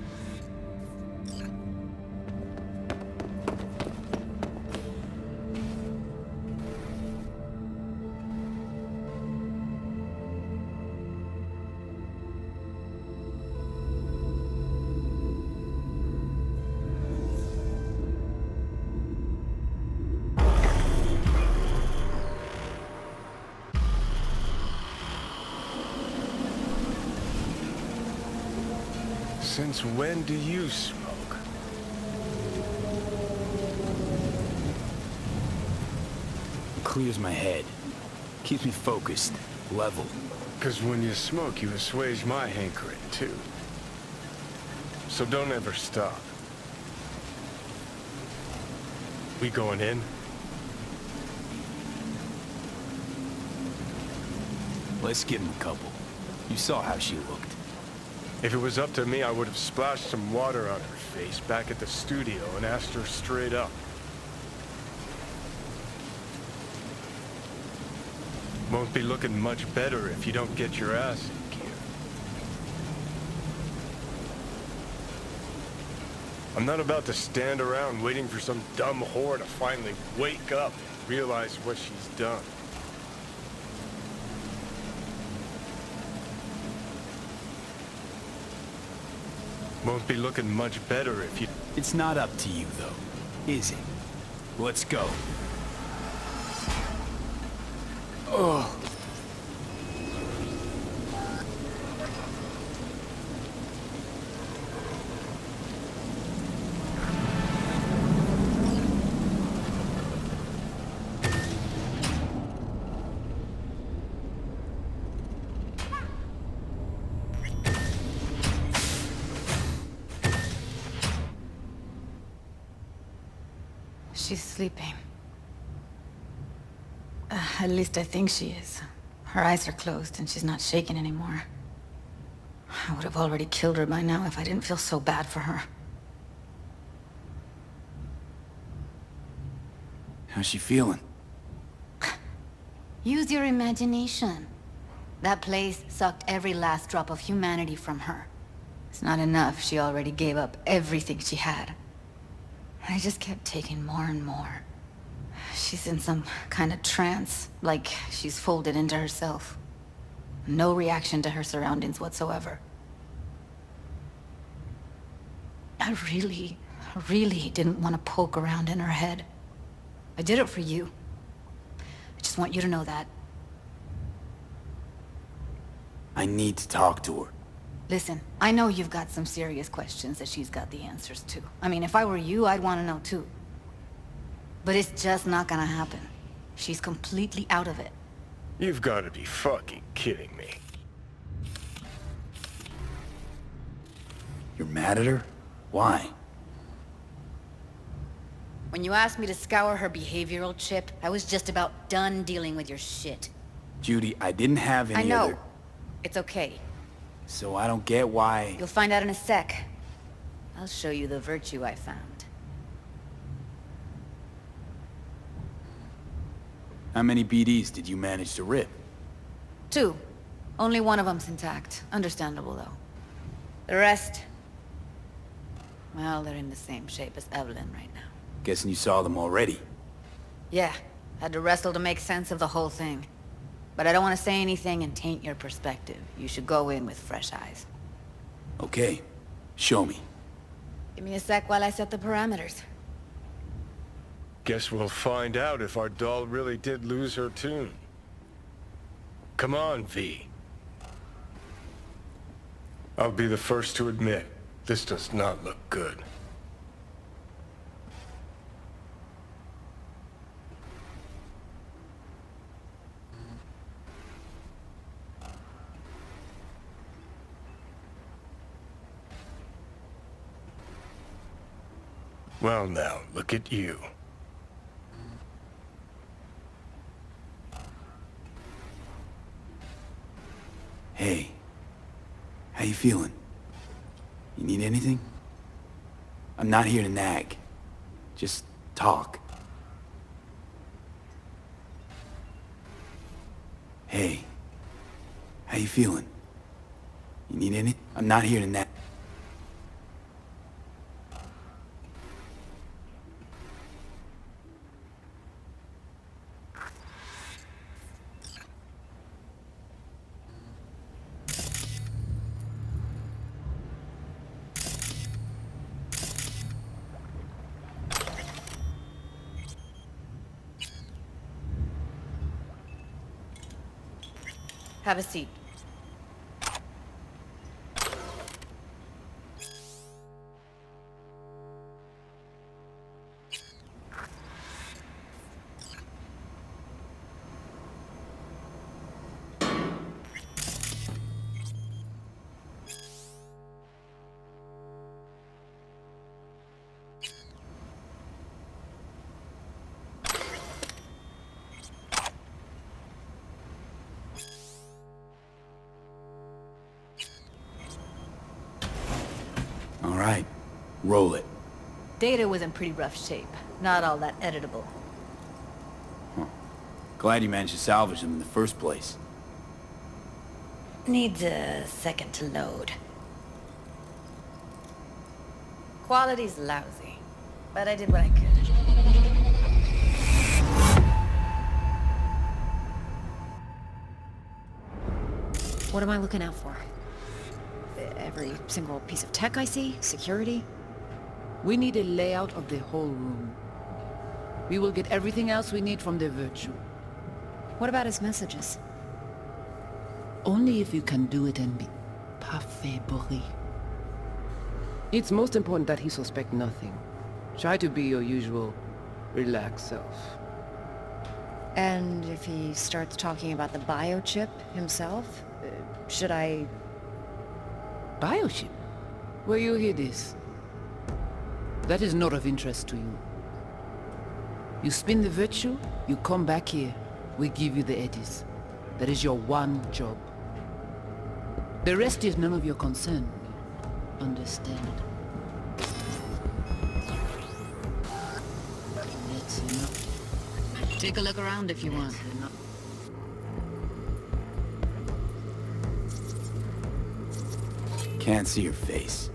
Since when do you smoke? Clears my head. Keeps me focused, level. 'Cause when you smoke, you assuage my hankering, too. So don't ever stop. We going in? Let's give him a couple. You saw how she looked. If it was up to me, I would have splashed some water on her face back at the studio and asked her straight up. Won't be looking much better if you don't get your ass in gear. I'm not about to stand around waiting for some dumb whore to finally wake up and realize what she's done. Won't be looking much better if you... It's not up to you, though, is it? Let's go. Oh. She's sleeping. At least I think she is. Her eyes are closed and she's not shaking anymore. I would have already killed her by now if I didn't feel so bad for her. How's she feeling? Use your imagination. That place sucked every last drop of humanity from her. It's not enough, she already gave up everything she had. I just kept taking more and more. She's in some kind of trance, like she's folded into herself. No reaction to her surroundings whatsoever. I really didn't want to poke around in her head. I did it for you. I just want you to know that. I need to talk to her. Listen, I know you've got some serious questions that she's got the answers to. I mean, if I were you, I'd want to know too. But it's just not gonna happen. She's completely out of it. You've got to be fucking kidding me. You're mad at her? Why? When you asked me to scour her behavioral chip, I was just about done dealing with your shit. Judy, I didn't have any I know. other... It's okay. So I don't get why... You'll find out in a sec. I'll show you the virtue I found. How many BDs did you manage to rip? 2. Only one of them's intact. Understandable, though. The rest... well, they're in the same shape as Evelyn right now. Guessing you saw them already. Yeah. Had to wrestle to make sense of the whole thing. But I don't want to say anything and taint your perspective. You should go in with fresh eyes. Okay. Show me. Give me a sec while I set the parameters. Guess we'll find out if our doll really did lose her tune. Come on, V. I'll be the first to admit, this does not look good. Well now, look at you. Hey. How you feeling? You need anything? I'm not here to nag. Just talk. Hey. How you feeling? You need any? I'm not here to nag. Have a seat. All right. Roll it. Data was in pretty rough shape. Not all that editable. Huh. Glad you managed to salvage them in the first place. Needs a second to load. Quality's lousy, but I did what I could. What am I looking out for? Every single piece of tech I see? Security? We need a layout of the whole room. We will get everything else we need from the virtue. What about his messages? Only if you can do it and be parfait bourré. It's most important that he suspect nothing. Try to be your usual, relaxed self. And if he starts talking about the biochip himself, should I... Biochip? Where you hear this? That is not of interest to you. You spin the virtue, you come back here, we give you the eddies. That is your one job. The rest is none of your concern. Understand? That's enough. Take a look around if you want. Can't see your face.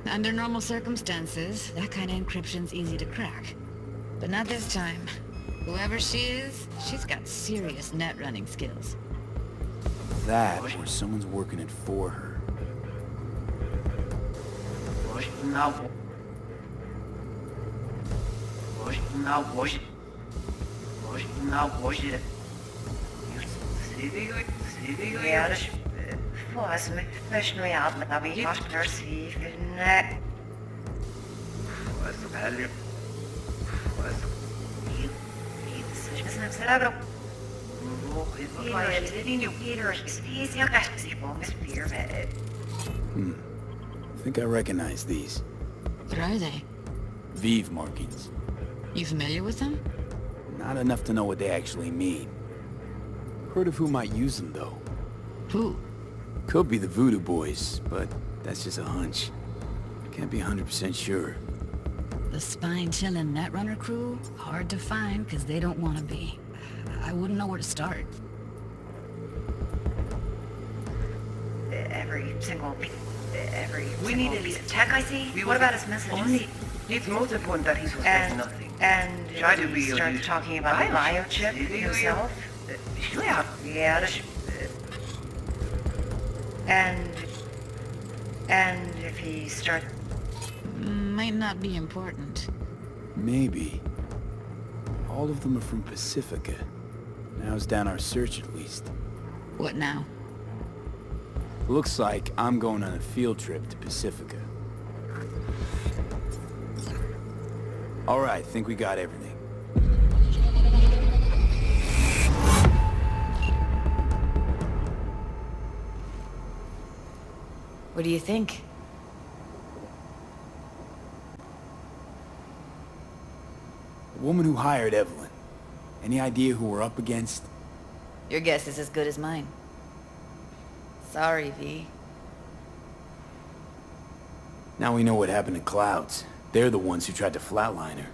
Under normal circumstances, that kind of encryption's easy to crack. But not this time. Whoever she is, she's got serious net running skills. That, or someone's working it for her. I think I recognize these. What are they? Vive markings. You familiar with them? Not enough to know what they actually mean. Heard of who might use them, though. Who? Could be the Voodoo Boys, but that's just a hunch. Can't be 100% sure. The spine-chilling Netrunner crew? Hard to find, because they don't want to be. I wouldn't know where to start. We need at least tech, I see. What about his messages? It's most important that he suspects nothing. And try to be start talking about the biochip himself. Yeah. And if he starts... Might not be important. Maybe. All of them are from Pacifica. Now's down our search at least. What now? Looks like I'm going on a field trip to Pacifica. Alright, think we got everything. What do you think? The woman who hired Evelyn. Any idea who we're up against? Your guess is as good as mine. Sorry, V. Now we know what happened to Clouds. They're the ones who tried to flatline her.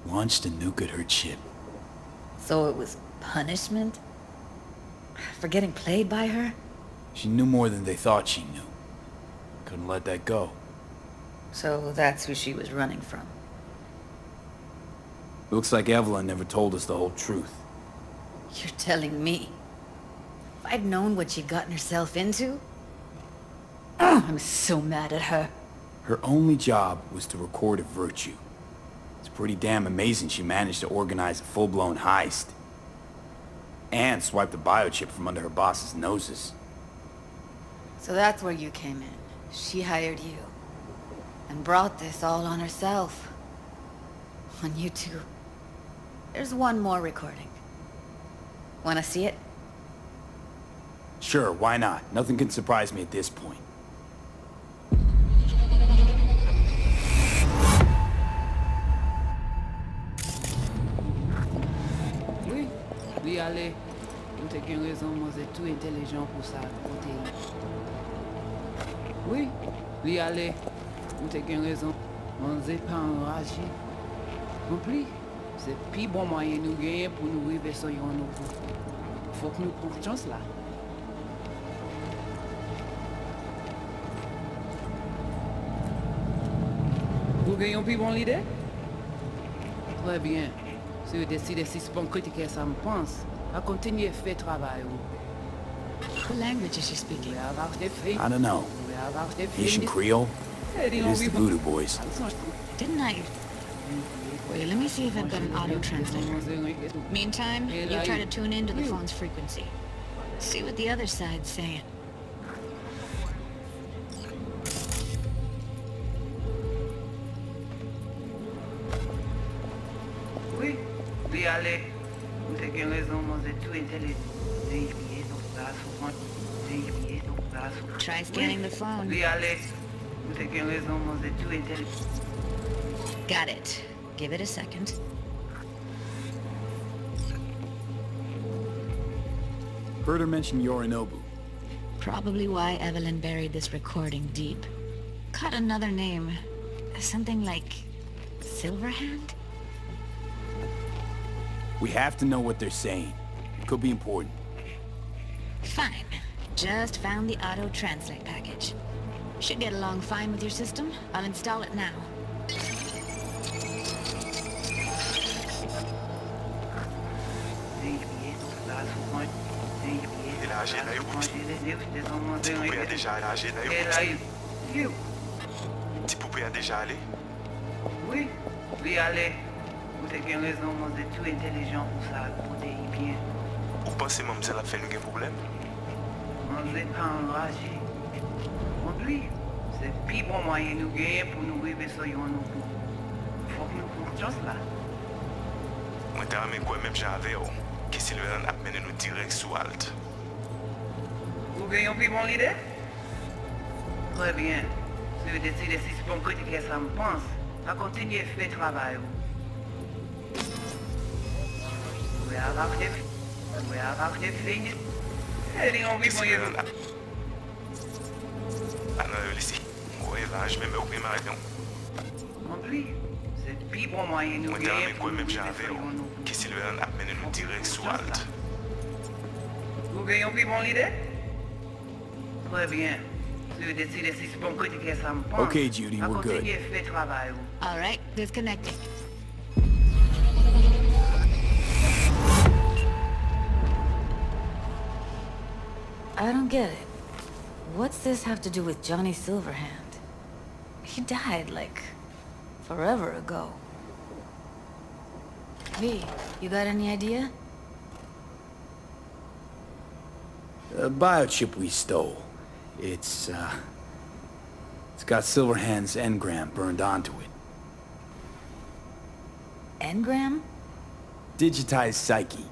Launched a nuke at her ship. So it was punishment? For getting played by her? She knew more than they thought she knew. Couldn't let that go. So that's who she was running from. Looks like Evelyn never told us the whole truth. You're telling me? If I'd known what she'd gotten herself into... I'm so mad at her. Her only job was to record a virtue. It's pretty damn amazing she managed to organize a full-blown heist. And swipe the biochip from under her boss's noses. So that's where you came in. She hired you. And brought this all on herself. On you two. There's one more recording. Wanna see it? Sure, why not? Nothing can surprise me at this point. Oui, allez. Ou te gen raison, moi c'est tout intelligent pour ça, côté. Oui, allez. Ou te gen raison. On n'est pas enragé. Non plus. C'est plus bon moyen nous gagner pour nous arriver sur un nouveau. Faut que nous prenions chance là. Vous gagnez plus bon l'idée? Très bien. Si vous décidez si c'est bon critiquer ça me pense, à continuer à faire travail. What language is she speaking? I don't know. Haitian Creole? It is the Voodoo Boys. Didn't I? Wait, let me see if I've got an auto-translator. Meantime, you try to tune into the phone's frequency. See what the other side's saying. Oui, allez. Vous avez raison, moi c'est tout intelligent. Try scanning the phone. Oui, allez. Vous avez raison, moi c'est tout intelligent. Got it. Give it a second. Heard her mention Yorinobu. Probably why Evelyn buried this recording deep. Caught another name. Something like... Silverhand? We have to know what they're saying. It could be important. Fine. Just found the auto-translate package. Should get along fine with your system. I'll install it now. Petit poupée a déjà allé? Oui, allez. Vous avez raison, moi c'est tout intelligent pour ça, pour des bien. Vous pensez mademoiselle a fait nous un problème? On n'est pas enragé. Non plus. C'est le plus bon moyen nous gagner pour nous arriver sur un nouveau. Faut que nous prenions chance là. Moi t'as aimé quoi même j'avais que Sylvain a mené nous direct sous Alt. Vous gagnez plus bon l'idée? Très bien. Si vous décidez si c'est bon critiquer ça me pense, à continuer fait travail. We are active fingers. Heading on before you. أنا لسي وإذا عجبني موقي ما عدنا. En plus, c'est le plus bon moyen de nous وأنت عم يكون مبجعفه كيسي الولان أبمن إنه ديريكت سوالت. Vous gagnez plus bon l'idée? Très bien. Tu décides si c'est bon côté que ça me pense. Okay, Judy, we're good. Continuez fait travail. All right, disconnected. I don't get it. What's this have to do with Johnny Silverhand? He died, like, forever ago. V, you got any idea? The biochip we stole. It's got Silverhand's engram burned onto it. Engram? Digitized psyche.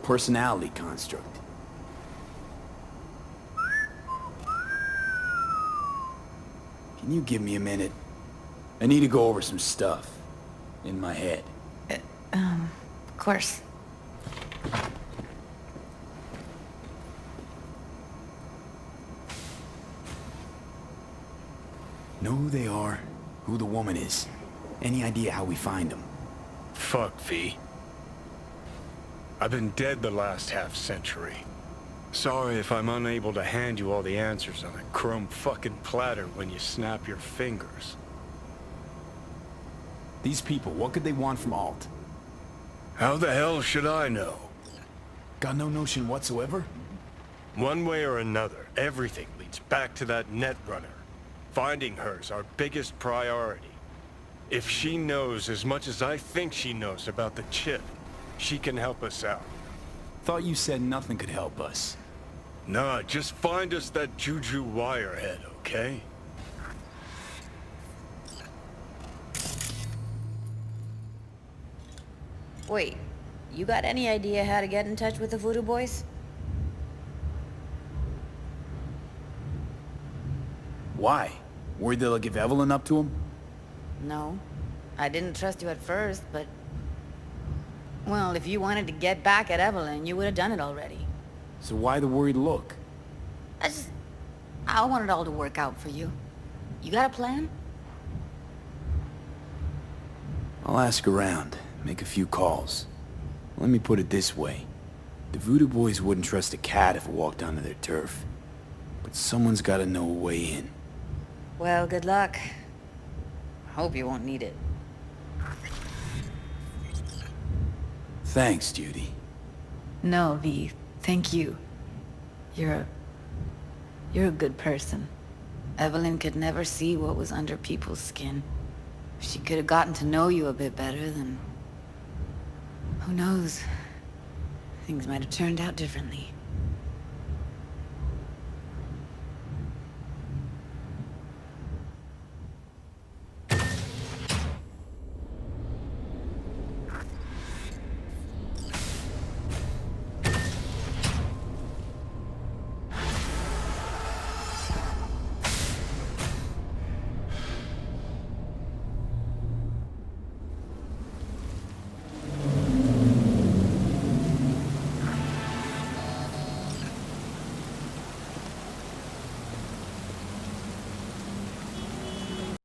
Personality construct. Can you give me a minute? I need to go over some stuff. In my head. Of course. Know who they are, who the woman is. Any idea how we find them? Fuck, V. I've been dead the last half-century. Sorry if I'm unable to hand you all the answers on a chrome fucking platter when you snap your fingers. These people, what could they want from Alt? How the hell should I know? Got no notion whatsoever? One way or another, everything leads back to that Netrunner. Finding her's our biggest priority. If she knows as much as I think she knows about the chip, she can help us out. Thought you said nothing could help us. Nah, just find us that Juju wirehead, okay? Wait, you got any idea how to get in touch with the Voodoo Boys? Why? Worried they'll give Evelyn up to him? No. I didn't trust you at first, but... Well, if you wanted to get back at Evelyn, you would have done it already. So why the worried look? I want it all to work out for you. You got a plan? I'll ask around, make a few calls. Let me put it this way. The Voodoo Boys wouldn't trust a cat if it walked onto their turf. But someone's gotta know a way in. Well, good luck. Hope you won't need it. Thanks, Judy. No, V. Thank you. You're a good person. Evelyn could never see what was under people's skin. If she could have gotten to know you a bit better, then... Who knows? Things might have turned out differently.